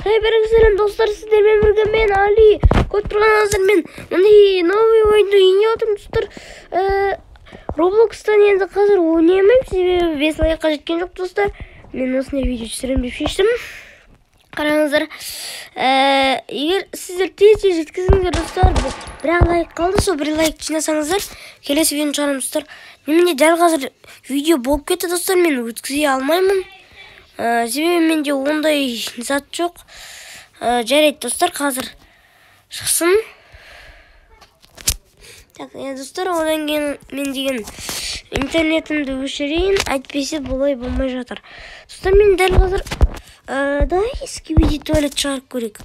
Selam dostlar, sizlerle birlikte ben Ali. Ko'rganingizdir, men bunday новый o'yinda o'ynayaptim dostlar. Roblox'tan endi hozir o'ynayman, sebebi 5 oyga жеткен жоқ dostlar. Men осындай video түсірем деп шештім. Қараңыздар. Егер сіздер тез жеткізіңіздер достар, бірақ лайк қалды, сол бір лайк жинасаңыздар, келесі видеоны шығарамын достар. Немене дәл қазір видео болып кетті достар, мен өткізе алмаймын. Себебі менде ондай зат жоқ. Жарайды достар, қазір шықсын. Так, достар, одан кейін мен деген интернетімді өшірейін, әйтпесе бұлай болмай жатыр. Достар, мен дәл қазір давай скибиди туалет шығарып көрейік.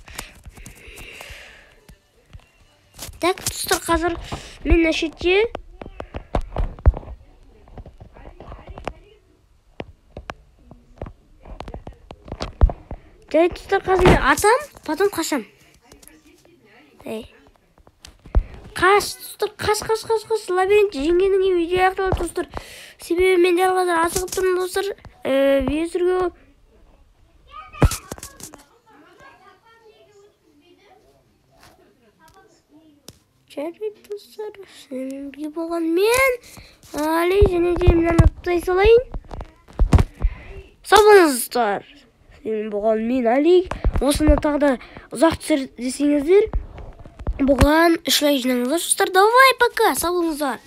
Так, достар, қазір мен әшетте жарайды достар, қазір мен атам, потом қашам. Қаш, достар, қаш. Лабиринт жеңгеннен кейін видео аяқталады достар. Себебі мен дәл қазір асығып тұрмын достар. Везірге жарайды достар, сенімен бірге болған мен Али, және де мынаны тұтай салайын. Сау болыңыздар. Сенімен болған мен Али. Осыны тағы да ұзақ түсір десеңіздер, бұған 3 лайк жинаңыздар достар. Давай, пока, сау болыңыздар.